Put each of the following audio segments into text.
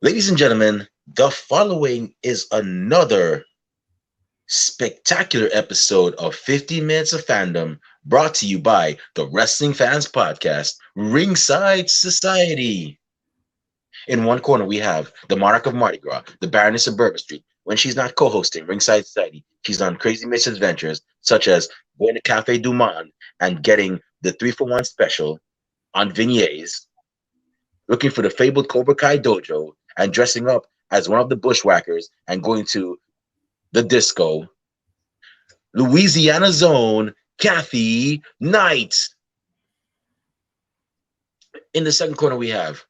Ladies and gentlemen, the following is another spectacular episode of 50 Minutes of Fandom brought to you by the Wrestling Fans Podcast, Ringside Society. In one corner, we have the Monarch of Mardi Gras, the Baroness of Bourbon Street. When she's not co hosting Ringside Society, she's on crazy misadventures such as going to Cafe Du Monde and getting the 3-for-1 special on Vignes, looking for the fabled Cobra Kai dojo, and dressing up as one of the bushwhackers and going to the disco. Louisiana Zone, Kathy Knight. In the second corner, we have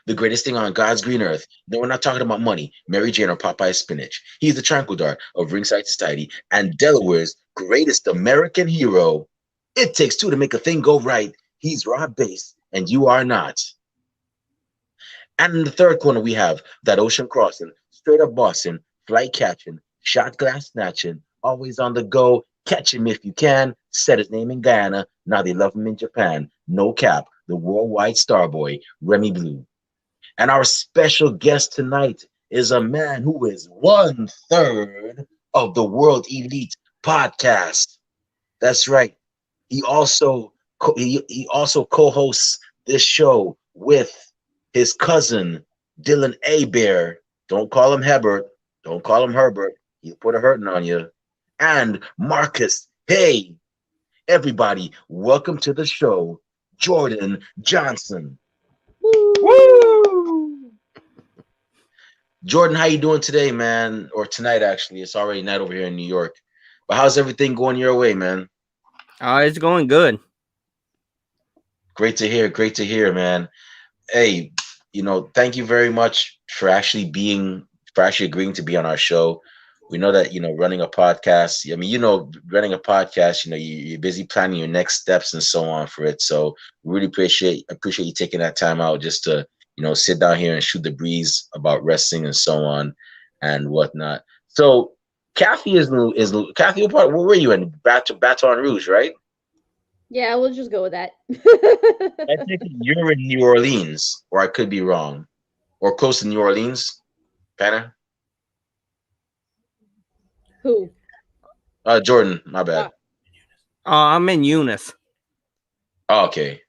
the greatest thing on God's green earth. No, we're not talking about money, Mary Jane or Popeye spinach. He's the tranquil dart of Ringside Society and Delaware's greatest American hero. It takes two to make a thing go right. He's Rob Bass, and you are not. And in the third corner, we have that ocean crossing, straight up Boston, flight catching, shot glass snatching, always on the go. Catch him if you can. Said his name in Guyana. Now they love him in Japan. No cap, the worldwide star boy, Remy Blue. And our special guest tonight is a man who is 1/3 of the World Elite podcast. That's right. He also co-hosts this show with his cousin Dylan A. Bear. Don't call him Hebert. Don't call him Herbert. He'll put a hurting on you. And Marcus. Hey, everybody, welcome to the show, Jordan Johnson. Woo! Jordan, how you doing today, man? Or tonight, actually. It's already night over here in New York. But how's everything going your way, man? It's going good. Great to hear. Great to hear, man. Hey, thank you very much for actually agreeing to be on our show. We know that, running a podcast, I mean, running a podcast, you're busy planning your next steps and so on for it. So we really appreciate you taking that time out just to, sit down here and shoot the breeze about wrestling and so on and whatnot. So Kathy, Kathy, what were you in? Baton Rouge, right? Yeah, we'll just go with that. I think you're in New Orleans, or I could be wrong, or close to New Orleans, kinda. Who? Jordan, my bad. Ah, I'm in Eunice. Oh, okay,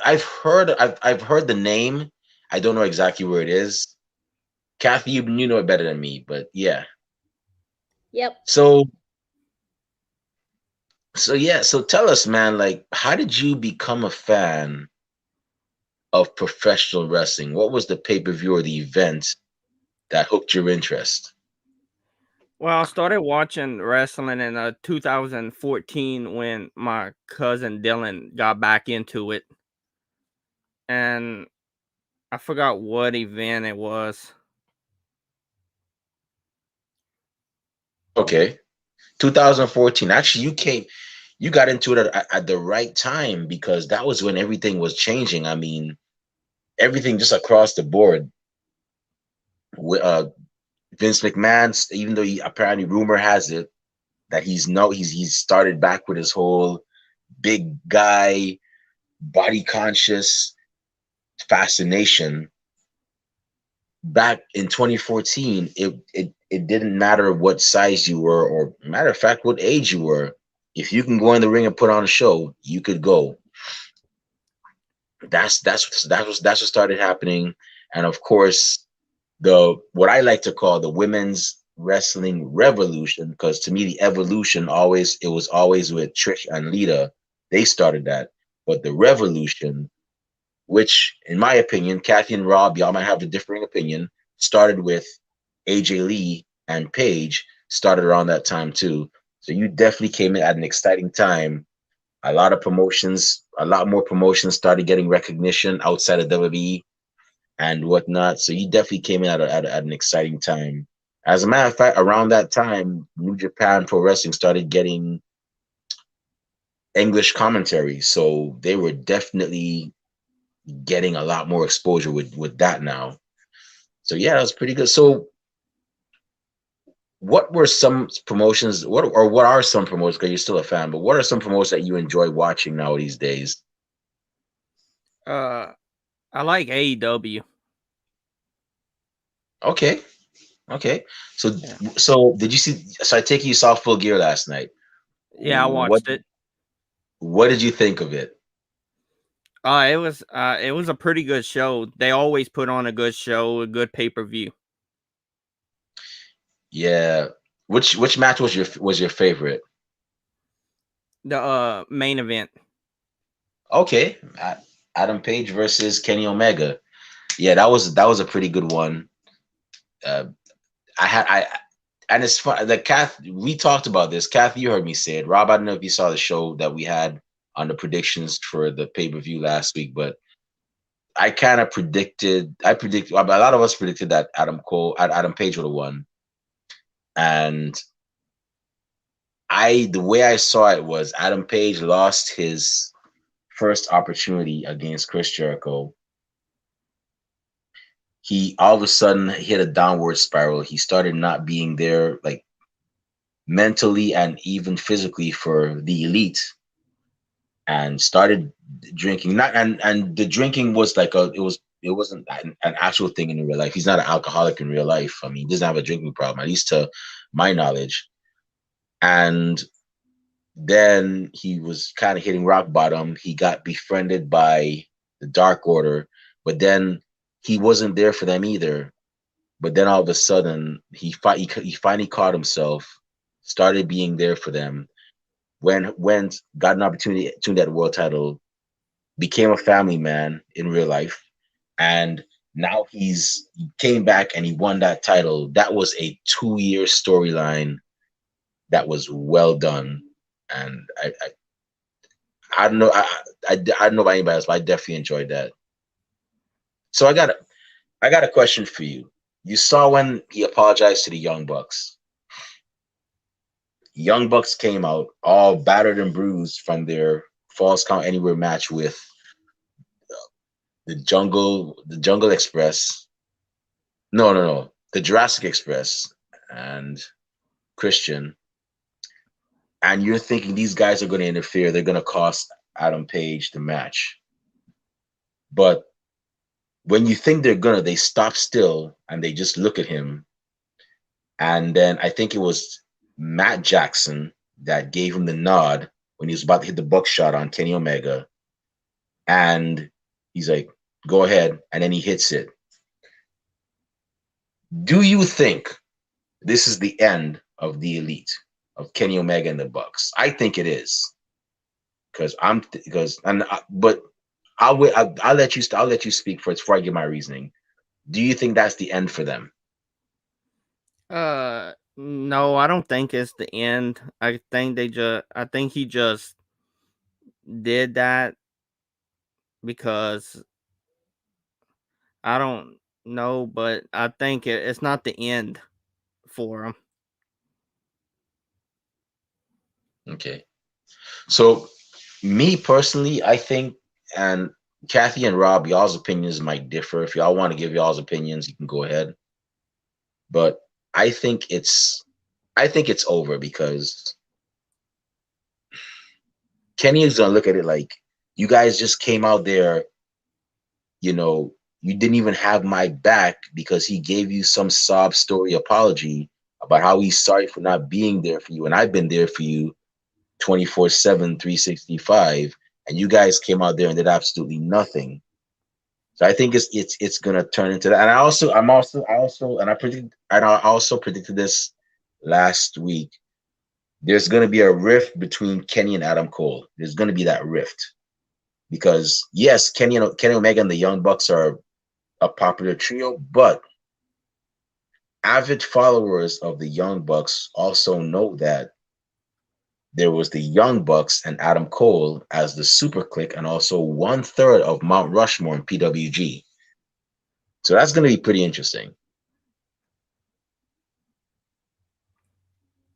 I've heard the name. I don't know exactly where it is. Kathy, you know it better than me, but yeah. yep. So so tell us, man. Like, how did you become a fan of professional wrestling? What was the pay per view or the event that hooked your interest? Well, I started watching wrestling in 2014 when my cousin Dylan got back into it, and I forgot what event it was. Okay, 2014. Actually, you got into it at the right time because that was when everything was changing. I mean, everything just across the board. Uh, Vince McMahon, even though apparently rumor has it that he's started back with his whole big guy, body conscious fascination. Back in 2014, it didn't matter what size you were, or matter of fact, what age you were. If you can go in the ring and put on a show, you could go. That's what started happening, and of course, the what I like to call the women's wrestling revolution, because to me the evolution was always with Trish and Lita. They started that, but the revolution, which in my opinion, Kathy and Rob, y'all might have a differing opinion, started with AJ Lee and Paige, started around that time too. So you definitely came in at an exciting time. A lot more promotions started getting recognition outside of WWE and whatnot. So you definitely came in at an exciting time. As a matter of fact, around that time, New Japan Pro Wrestling started getting English commentary. So they were definitely getting a lot more exposure with that now. So yeah, that was pretty good. So what were some promotions? What are some promotions? Because you're still a fan, but what are some promotions that you enjoy watching now these days? Uh, I like AEW. Okay. Okay. So Yeah, so did you see? So I take it you saw Full Gear last night. yeah, I What watched it. what did you think of it? It was a pretty good show. They always put on a good show, a good pay-per-view. Yeah. Which match was your favorite? The main event. Okay. Adam Page versus Kenny Omega. Yeah, that was a pretty good one. Uh, I and it's fun. Like Kath, we talked about this. Kath, you heard me say it. Rob, I don't know if you saw the show that we had on the predictions for the pay per view last week, but I kind of predicted. I predicted. A lot of us predicted that Adam Page would have won, and the way I saw it was Adam Page lost his first opportunity against Chris Jericho. He all of a sudden hit a downward spiral. He started not being there, like mentally and even physically, for the elite, and started drinking. Not and the drinking was like it wasn't an actual thing in real life. He's not an alcoholic in real life. I mean, he doesn't have a drinking problem, at least to my knowledge. And then he was kind of hitting rock bottom. He got befriended by the Dark Order, but then he wasn't there for them either. But then all of a sudden, he finally caught himself, started being there for them. Went got an opportunity to that world title, became a family man in real life, and now he came back and he won that title. That was a 2 year storyline that was well done, and I don't know I don't know about anybody else, but I definitely enjoyed that. So I got a question for you. You saw when he apologized to the Young Bucks. Young Bucks came out all battered and bruised from their Falls Count Anywhere match with the Jungle Express. No, the Jurassic Express and Christian. And you're thinking these guys are going to interfere. They're going to cost Adam Page the match. But when you think they're gonna, they stop still and they just look at him. And then I think it was Matt Jackson that gave him the nod when he was about to hit the buckshot on Kenny Omega. And he's like, go ahead. And then he hits it. Do you think this is the end of the elite of Kenny Omega and the Bucks? I think it is. But I'll let you speak first before I give my reasoning. Do you think that's the end for them? No, I don't think it's the end. I think he just did that because I don't know, but I think it's not the end for him. Okay. So me personally, I think, and Kathy and Rob, y'all's opinions might differ. If y'all want to give y'all's opinions, you can go ahead. But I think it's I think it's over because Kenny is gonna look at it like you guys just came out there, you know, you didn't even have my back because he gave you some sob story apology about how he's sorry for not being there for you. And I've been there for you 24/7, 365, and you guys came out there and did absolutely nothing. So I think it's gonna turn into that. And I also predicted this last week. There's gonna be a rift between Kenny and Adam Cole. There's gonna be that rift because yes, Kenny Omega and the Young Bucks are a popular trio, but avid followers of the Young Bucks also know that there was the Young Bucks and Adam Cole as the Super Click, and also 1/3 of Mount Rushmore in PWG. So that's going to be pretty interesting.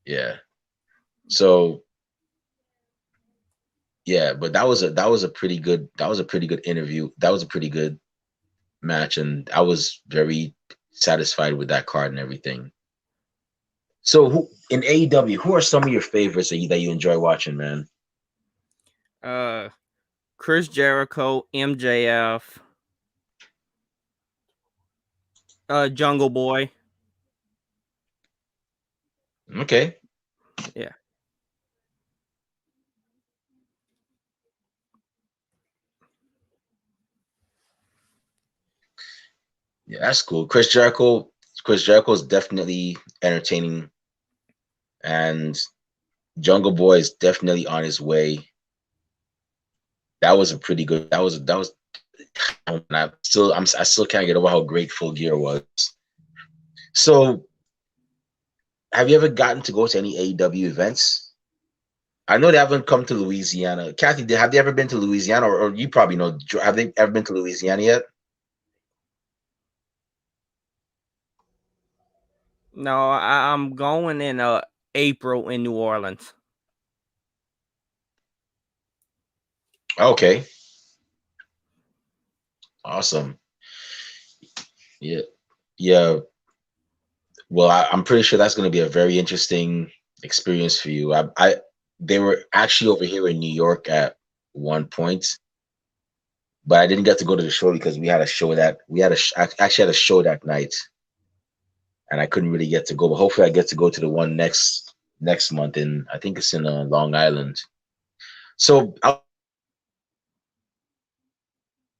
Yeah. So yeah, but that was a pretty good interview. That was a pretty good match, and I was very satisfied with that card and everything. So who in AEW, who are some of your favorites that you enjoy watching, man? Uh, Chris Jericho, MJF, Jungle Boy. Okay. Yeah. Yeah, that's cool. Chris Jericho is definitely entertaining, and Jungle Boy is definitely on his way. That was a pretty good. That was. I still can't get over how great Full Gear was. So, have you ever gotten to go to any AEW events? I know they haven't come to Louisiana. Kathy, have they ever been to Louisiana, or you probably know? Have they ever been to Louisiana yet? No, I'm going in April in New Orleans. Okay, awesome. Yeah, yeah. Well, I'm pretty sure that's going to be a very interesting experience for you. They were actually over here in New York at one point, but I didn't get to go to the show because we had a show that we had a sh- actually had a show that night, and I couldn't really get to go. But hopefully, I get to go to the one next month, and I think it's in Long Island. So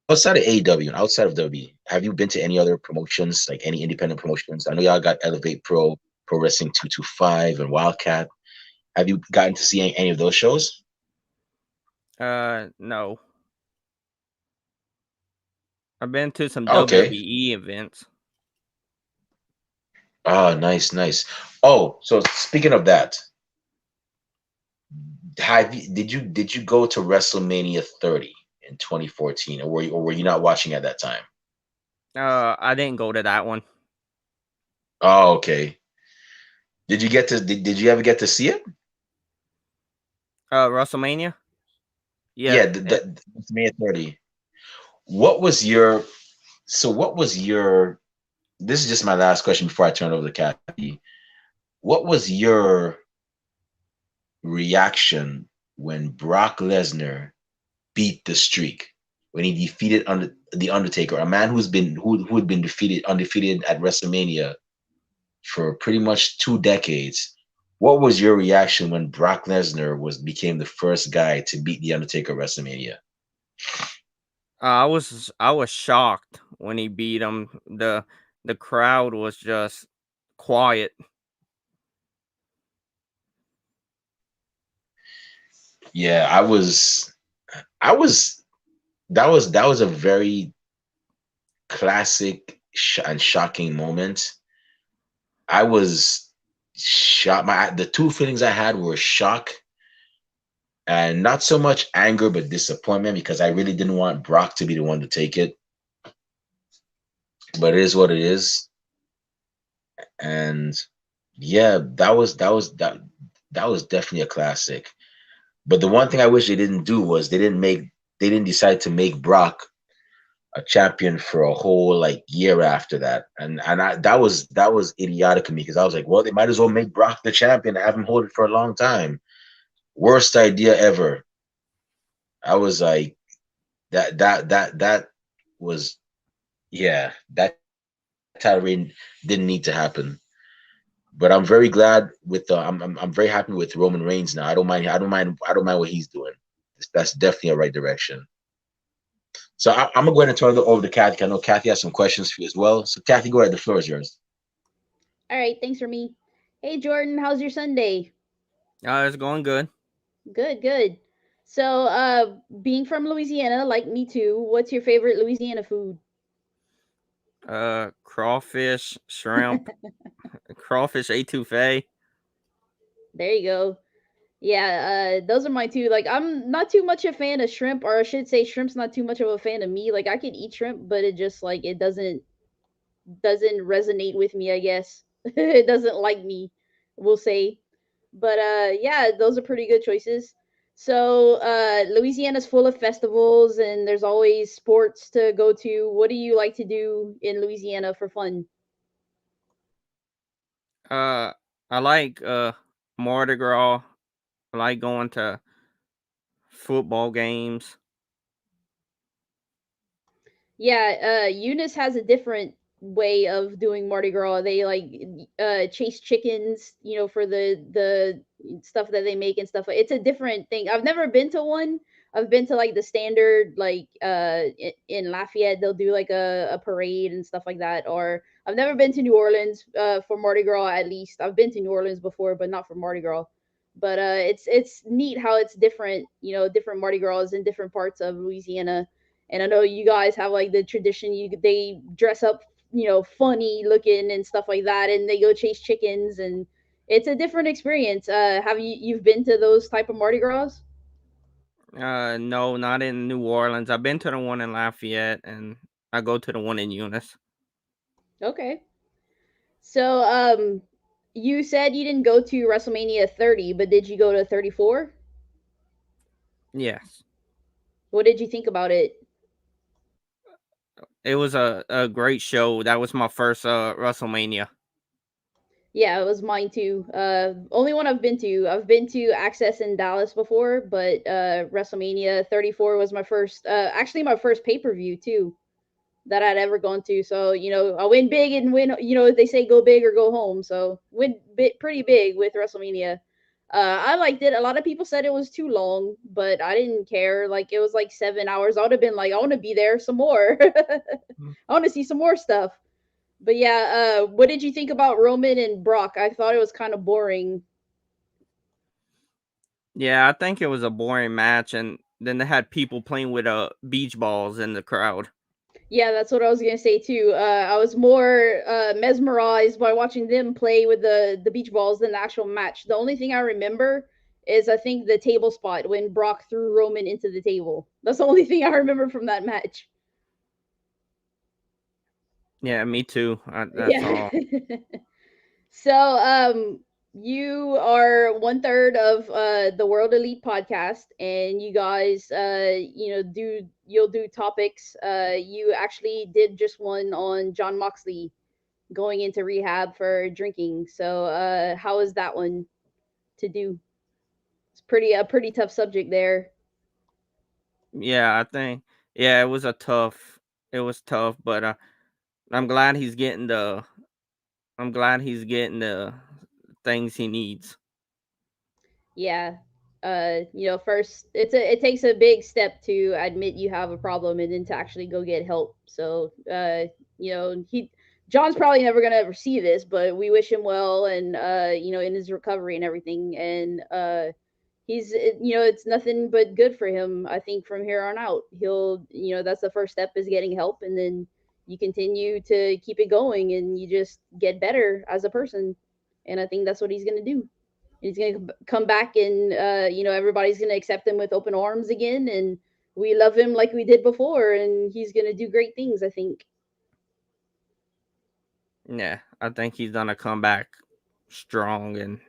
outside of AEW and outside of WWE, have you been to any other promotions, like any independent promotions? I know y'all got Elevate Pro, Pro Wrestling 225, and Wildcat. Have you gotten to see any of those shows? No. I've been to some Okay. WWE events. Oh, nice, nice. Oh, so speaking of that, did you go to WrestleMania 30 in 2014, or were you not watching at that time? I didn't go to that one. Oh, okay. Did you ever get to see it? WrestleMania? Yeah. Yeah, the WrestleMania 30. What was your what was your this is just my last question before I turn it over to Kathy. What was your reaction when Brock Lesnar beat the streak, when he defeated the Undertaker, a man who had been defeated undefeated at WrestleMania for pretty much 2 decades? What was your reaction when Brock Lesnar became the first guy to beat the Undertaker at WrestleMania? I was shocked when he beat him. The crowd was just quiet. Yeah, I was that was a very classic and shocking moment. I was shocked. The two feelings I had were shock and not so much anger, but disappointment because I really didn't want Brock to be the one to take it. But it is what it is, and yeah, that was definitely a classic. But the one thing I wish they didn't do was they didn't decide to make Brock a champion for a whole like year after that, that was idiotic of me because I was like, well, they might as well make Brock the champion and have him hold it for a long time. Worst idea ever. I was like, that was yeah, that title reign didn't need to happen. But I'm very glad with I'm very happy with Roman Reigns now. I don't mind what he's doing. That's definitely a right direction. So I'm gonna go ahead and turn it over to Kathy. I know Kathy has some questions for you as well. So Kathy, go ahead. The floor is yours. All right, thanks for me. Hey Jordan, how's your Sunday? It's going good. Good, good. So, being from Louisiana, like me too, what's your favorite Louisiana food? Crawfish, shrimp, crawfish etouffee. There you go. Yeah, those are my two. Like, I'm not too much a fan of shrimp, or I should say, shrimp's not too much of a fan of me. Like, I could eat shrimp, but it just like it doesn't resonate with me. I guess it doesn't like me. We'll say, but yeah, those are pretty good choices. So, Louisiana's full of festivals, and there's always sports to go to. What do you like to do in Louisiana for fun? Uh, I like Mardi Gras. I like going to football games. Yeah, Eunice has a different way of doing Mardi Gras. They like chase chickens, for the stuff that they make and stuff. It's a different thing. I've never been to one. I've been to like the standard, like in Lafayette, they'll do like a parade and stuff like that. Or I've never been to New Orleans for Mardi Gras. At least I've been to New Orleans before, but not for Mardi Gras. But it's neat how it's different, different Mardi Gras in different parts of Louisiana. And I know you guys have like the tradition. They dress up, funny looking and stuff like that, and they go chase chickens, and it's a different experience. Have you've been to those type of Mardi Gras? No, not in New Orleans. I've been to the one in Lafayette, and I go to the one in Eunice. Okay. So, you said you didn't go to WrestleMania 30, but did you go to 34? Yes, What did you think about it? it was a great show. That was my first WrestleMania. Yeah, it was mine too. Only one I've been to. I've been to Access in Dallas before, but WrestleMania 34 was my first. Actually, my first pay per view too that I'd ever gone to. So I win big and win. They say go big or go home. So win pretty big with WrestleMania. I liked it. A lot of people said it was too long, but I didn't care. Like it was like 7 hours. I would have been like, I want to be there some more. I want to see some more stuff. But yeah, what did you think about Roman and Brock? I thought it was kind of boring. Yeah, I think it was a boring match, and then they had people playing with beach balls in the crowd. Yeah, that's what I was gonna say too. I was more mesmerized by watching them play with the beach balls than the actual match. The only thing I remember is I think the table spot when Brock threw Roman into the table. That's the only thing I remember from that match. Yeah, me too. That's Yeah. all. So, you are one third of the World Elite podcast, and you guys, you'll do topics. You actually did just one on John Moxley going into rehab for drinking. So, how is that one to do? It's a pretty tough subject there. Yeah, I think. Yeah, it was a tough. It was tough, but I'm glad he's getting the. I'm glad he's getting the things he needs. Yeah. First it takes a big step to admit you have a problem and then to actually go get help. So, he John's probably never gonna ever see this, but we wish him well, and in his recovery and everything. And it's nothing but good for him. I think from here on out, he'll, that's the first step, is getting help, and then you continue to keep it going, and you just get better as a person. And I think that's what he's gonna do. He's going to come back, and everybody's going to accept him with open arms again, and we love him like we did before, and he's going to do great things, I think. Yeah, I think he's gonna come back strong, and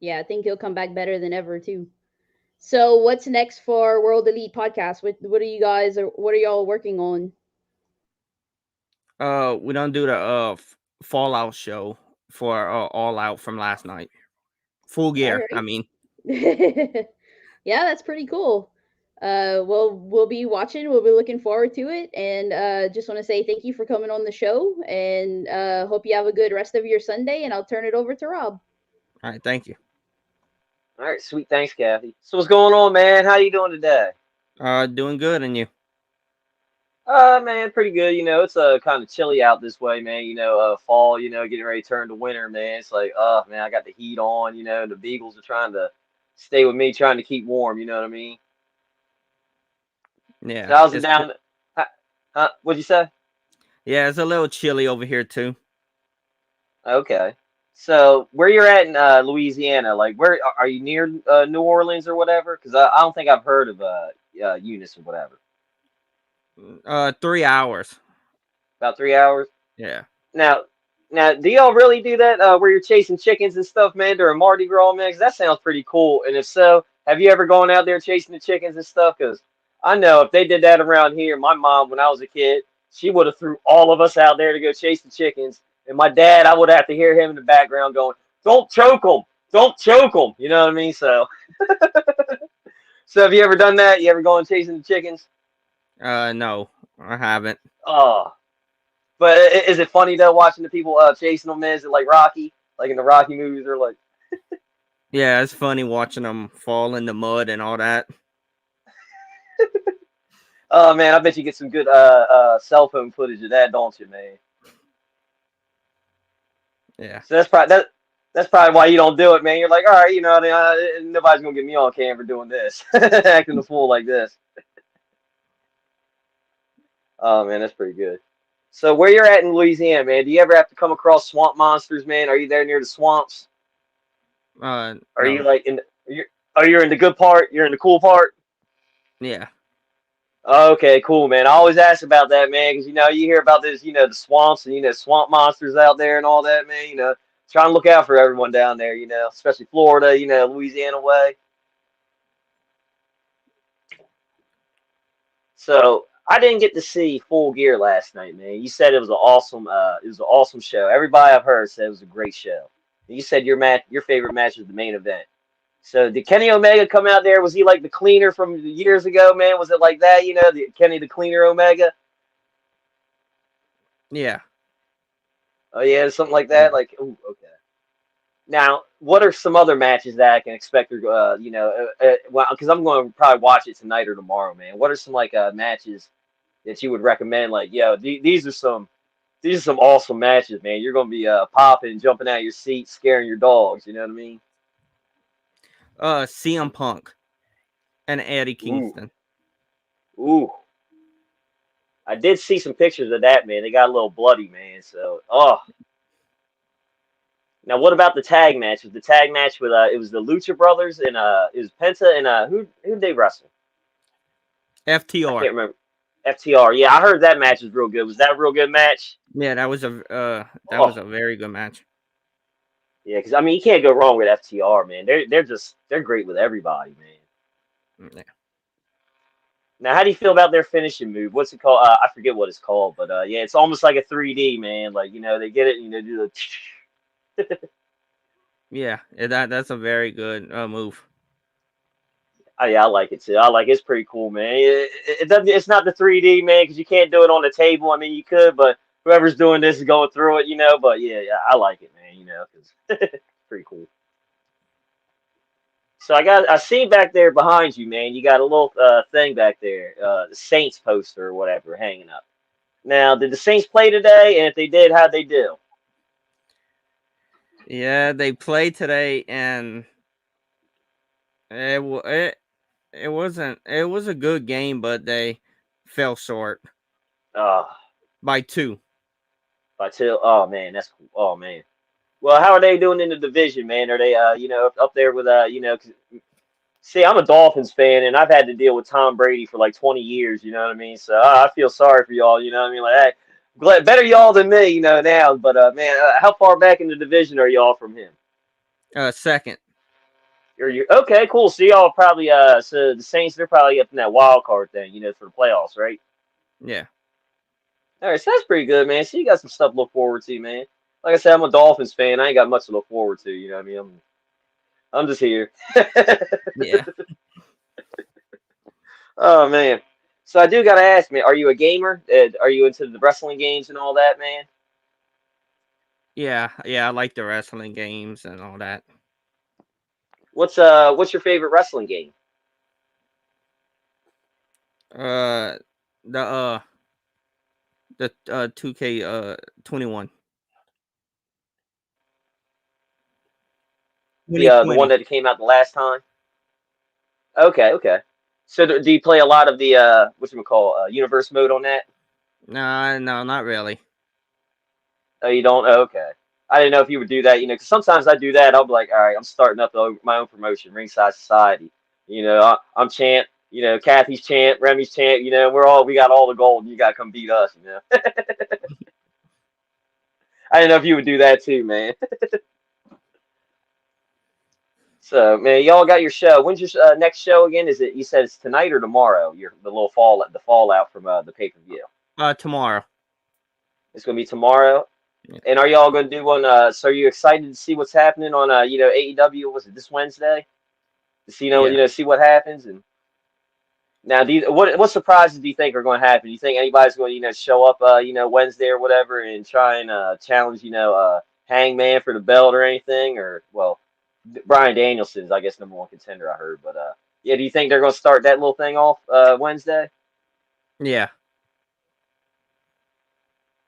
Yeah, I think he'll come back better than ever too. So what's next for World Elite Podcast? What are y'all working on? we don't do the Fallout show for All Out from last night. Full All gear, I right. mean. Yeah, that's pretty cool. We'll be watching. We'll be looking forward to it, and just want to say thank you for coming on the show, and hope you have a good rest of your Sunday. And I'll turn it over to Rob. All right, thank you. All right, sweet. Thanks, Kathy. So what's going on, man? How you doing today? Doing good, and you? Man, pretty good. It's kind of chilly out this way, man. Fall. Getting ready to turn to winter, man. It's like, man, I got the heat on. The beagles are trying to stay with me, trying to keep warm. You know what I mean? So Yeah, how's it down? What'd you say? yeah, it's a little chilly over here too. Okay. So where you're at in Louisiana, like where are you near New Orleans or whatever? Because I don't think I've heard of Eunice or whatever. 3 hours. About 3 hours. Yeah. Now, do y'all really do that where you're chasing chickens and stuff, man, during Mardi Gras, man? 'Cause that sounds pretty cool. And if so, have you ever gone out there chasing the chickens and stuff? Because I know if they did that around here, my mom, when I was a kid, she would have threw all of us out there to go chase the chickens. And my dad, I would have to hear him in the background going, "Don't choke them, don't choke them." You know what I mean? So have you ever done that? You ever gone chasing the chickens? No. I haven't. Oh, but is it funny though watching the people chasing them? Is it like Rocky, like in the Rocky movies? They're like, Yeah, it's funny watching them fall in the mud and all that. oh man, I bet you get some good cell phone footage of that, don't you, man? Yeah. So that's probably why you don't do it, man. You're like, all right, nobody's gonna get me on camera doing this, acting a fool like this. Oh man, that's pretty good. So where you're at in Louisiana, man? Do you ever have to come across swamp monsters, man? Are you there near the swamps? Are you No. like in? You're in the good part? You're in the cool part? Yeah. Okay, cool, man. I always ask about that, man, because you hear about this, the swamps and swamp monsters out there and all that, man. Trying to look out for everyone down there, especially Florida, Louisiana way. So I didn't get to see Full Gear last night, man. You said it was an awesome show. Everybody I've heard said it was a great show. You said your favorite match was the main event. So did Kenny Omega come out there? Was he like the cleaner from years ago, man? Was it like that? Kenny the Cleaner Omega? Yeah. Oh yeah, something like that. Like, ooh, okay. Now, what are some other matches that I can expect? Well, because I'm going to probably watch it tonight or tomorrow, man. What are some like matches that you would recommend? Like, yo, these are some awesome matches, man. You're going to be popping, jumping out of your seat, scaring your dogs. You know what I mean? CM Punk and Eddie Ooh, Kingston. ooh. I did see some pictures of that, man. They got a little bloody, man. So, oh. Now, what about the tag match? Was the tag match with it was the Lucha Brothers and it was Penta and who did they wrestle? I FTR. can't remember. FTR. Yeah, I heard that match was real good. Was that a real good match? Yeah, that was a Oh, very good match. yeah, because I mean you can't go wrong with FTR, man. They're great with everybody, man. Yeah. Now, how do you feel about their finishing move? What's it called? I forget what it's called, but yeah, it's almost like a 3D, man. Like they get it, do the. Yeah, that's a very good move. Oh, yeah, I like it too. I like it's pretty cool, man. It doesn't. It's not the 3D, man, because you can't do it on the table. I mean, you could, but whoever's doing this is going through it, But yeah, I like it, man. Because it's pretty cool. So I see back there behind you, man. You got a little thing back there, the Saints poster or whatever hanging up. Now, did the Saints play today? And if they did, how'd they do? Yeah, they played today, and it wasn't. It was a good game, but they fell short Uh, by 2. oh man, that's cool. Oh man. Well, how are they doing in the division, man? Are they up there with 'cause see, I'm a Dolphins fan, and I've had to deal with Tom Brady for like 20 years. You know what I mean? So I feel sorry for y'all. You know what I mean? Like, hey, better y'all than me. Now. But man, how far back in the division are y'all from him? Second. Are you okay? Cool. So y'all probably so the Saints they're probably up in that wild card thing. For the playoffs, right? Yeah. All right, so that's pretty good, man. So you got some stuff to look forward to, man. Like I said, I'm a Dolphins fan. I ain't got much to look forward to. You know what I mean? I'm just here. Yeah. Oh man. So I do gotta ask, man, are you a gamer? Are you into the wrestling games and all that, man? Yeah. I like the wrestling games and all that. What's your favorite wrestling game? Uh, the 2K 21. The one that came out the last time? Okay, okay. So do you play a lot of the universe mode on that? No, not really. Oh, you don't? Oh, okay. I didn't know if you would do that, because sometimes I do that. I'll be like, all right, I'm starting up my own promotion, Ringside Society. I'm champ. Kathy's champ, Remy's champ. We got all the gold, and you got to come beat us. I didn't know if you would do that too, man. So, man, y'all got your show. When's your next show again? Is it? You said it's tonight or tomorrow? The fallout from the pay per view. Tomorrow. It's gonna be tomorrow. Yeah. And are y'all gonna do one? So, are you excited to see what's happening on AEW? Was it this Wednesday? To see see what happens and. Now, what surprises do you think are going to happen? Do you think anybody's going to show up Wednesday or whatever and try and challenge Hangman for the belt or anything? Or well, Bryan Danielson's I guess #1 contender I heard, but yeah, do you think they're going to start that little thing off Wednesday? Yeah.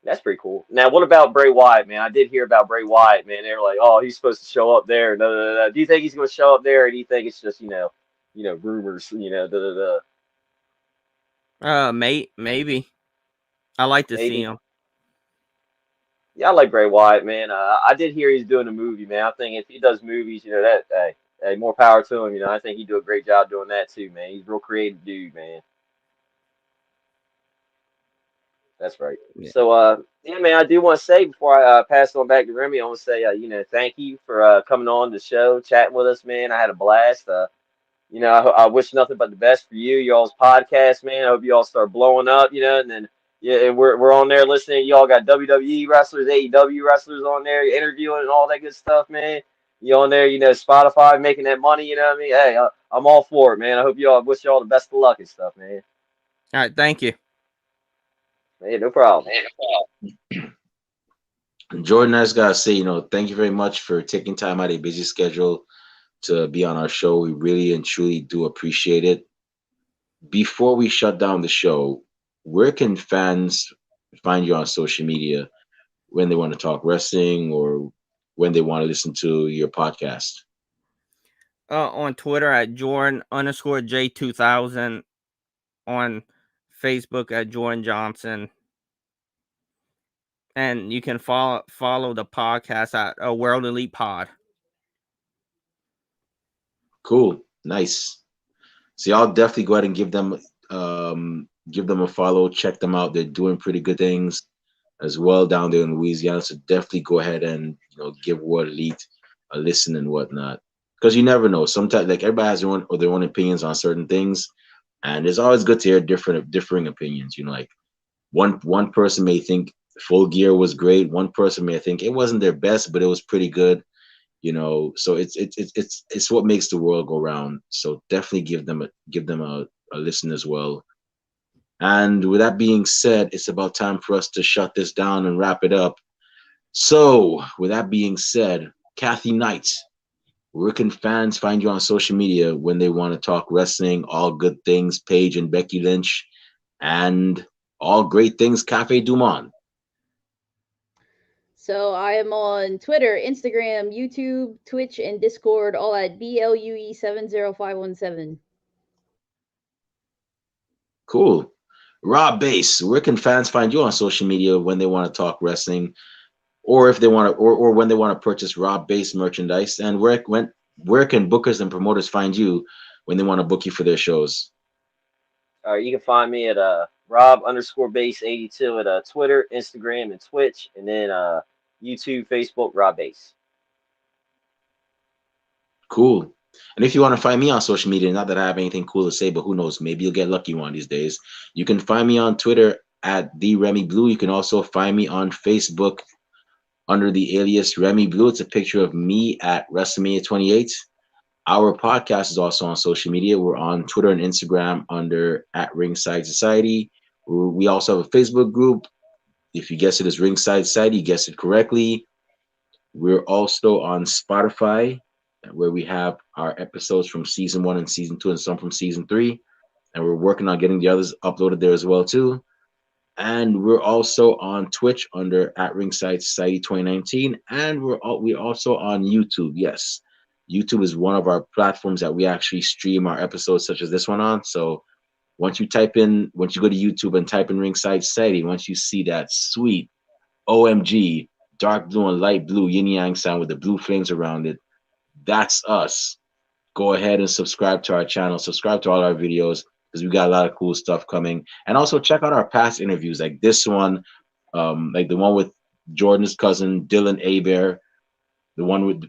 That's pretty cool. Now, what about Bray Wyatt, man? I did hear about Bray Wyatt, man. They were like, "Oh, he's supposed to show up there." No, no, no. Do you think he's going to show up there, or do you think it's just rumors? Maybe. I like to see Maybe. him. Yeah, I like Bray Wyatt, man. I did hear he's doing a movie, man. I think if he does movies, that hey, more power to him. I think he'd do a great job doing that too, man. He's a real creative dude, man. That's right. Yeah. So, yeah, man, I do want to say before I pass on back to Remy, I want to say, thank you for coming on the show, chatting with us, man. I had a blast. I wish nothing but the best for you, y'all's podcast, man. I hope you all start blowing up, and then yeah, and we're on there listening. Y'all got WWE wrestlers, AEW wrestlers on there, interviewing and all that good stuff, man. You on there, Spotify making that money, you know what I mean? Hey, I'm all for it, man. I hope y'all wish y'all the best of luck and stuff, man. All right, thank you. Hey, no problem. Jordan, I just gotta say, thank you very much for taking time out of your busy schedule to be on our show. We really and truly do appreciate it. Before we shut down the show, where can fans find you on social media when they want to talk wrestling or when they want to listen to your podcast? On Twitter at Jordan_J2000, on Facebook at Jordan Johnson, and you can follow the podcast at World Elite Pod. Cool, nice. So y'all definitely go ahead and give them a follow, check them out. They're doing pretty good things as well down there in Louisiana. So definitely go ahead and give World Elite a listen and whatnot. Because you never know. Sometimes like everybody has their own opinions on certain things. And it's always good to hear differing opinions. Like one person may think Full Gear was great. One person may think it wasn't their best, but it was pretty good. So it's what makes the world go round. So definitely give them a listen as well. And with that being said, it's about time for us to shut this down and wrap it up. So with that being said, Kathy Knight, where can fans find you on social media when they want to talk wrestling, all good things, Paige and Becky Lynch, and all great things, Cafe Du Monde? So I am on Twitter, Instagram, YouTube, Twitch, and Discord, all at BLUE70517. Cool. Rob Bass, where can fans find you on social media when they want to talk wrestling, or if they want to, or when they want to purchase Rob Bass merchandise? And where can bookers and promoters find you when they want to book you for their shows? You can find me at Rob_Bass82 at Twitter, Instagram, and Twitch, and then YouTube, Facebook, Rob Bass. Cool. And if you want to find me on social media, not that I have anything cool to say, but who knows, maybe you'll get lucky one of these days. You can find me on Twitter at @TheRemyBlue. You can also find me on Facebook under the alias Remy Blue. It's a picture of me at Wrestlemania 28. Our podcast is also on social media. We're on Twitter and Instagram under @Ringside Society. We also have a Facebook group. If you guess it as Ringside Society, you guessed it correctly. We're also on Spotify, where we have our episodes from season 1 and season 2 and some from season 3. And we're working on getting the others uploaded there as well too. And we're also on Twitch under @Ringside Society 2019. And we're also on YouTube. Yes, YouTube is one of our platforms that we actually stream our episodes such as this one on. So once you go to YouTube and type in Ringside Society, once you see that sweet OMG dark blue and light blue yin yang sound with the blue flames around it, that's us. Go ahead and subscribe to our channel. Subscribe to all our videos because we got a lot of cool stuff coming. And also check out our past interviews like this one, like the one with Jordan's cousin, Dylan Aber.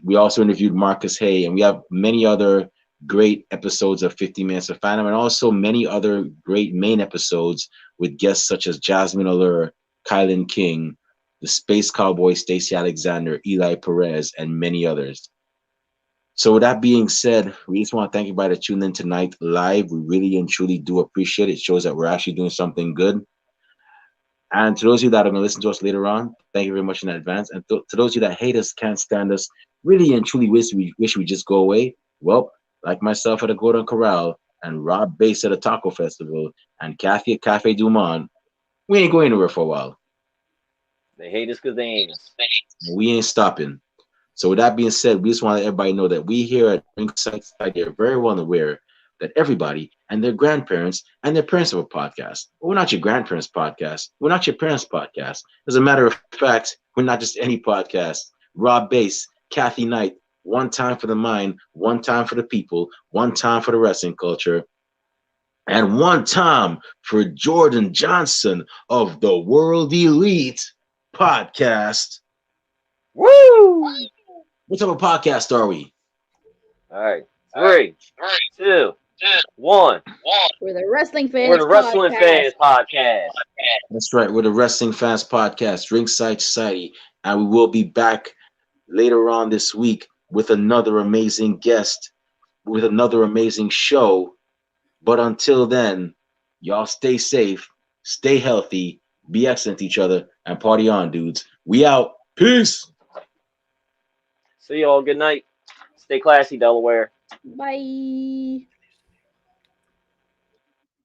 We also interviewed Marcus Hay, and we have many other great episodes of 50 Minutes of Fandom, and also many other great main episodes with guests such as Jasmine Allure, Kylan King, the Space Cowboy Stacey Alexander, Eli Perez, and many others. So with that being said, we just want to thank everybody that tuned in tonight live. We really and truly do appreciate it. It shows that we're actually doing something good. And to those of you that are going to listen to us later on, thank you very much in advance. And to those of you that hate us, can't stand us, really and truly wish we just go away. Well, like myself at the Golden Corral and Rob Bass at a Taco Festival and Kathy at Cafe Du Monde, we ain't going anywhere for a while. They hate us because they ain't us. We ain't stopping. So with that being said, we just want to let everybody know that we here at Ringside Society are very well aware that everybody and their grandparents and their parents have a podcast. But we're not your grandparents' podcast. We're not your parents' podcast. As a matter of fact, we're not just any podcast. Rob Bass, Kathy Knight, one time for the mind, one time for the people, one time for the wrestling culture, and one time for Jordan Johnson of the World Elite Podcast. Woo! What type of podcast are we? All right. 3, 2, 1. We're the Wrestling Fans. We're the Wrestling Podcast. Fans Podcast. That's right. We're the Wrestling Fans Podcast, Ringside Society, and we will be back later on this week with another amazing guest, with another amazing show. But until then, y'all stay safe, stay healthy, be excellent to each other, and party on, dudes. We out. Peace. See y'all. Good night. Stay classy, Delaware. Bye.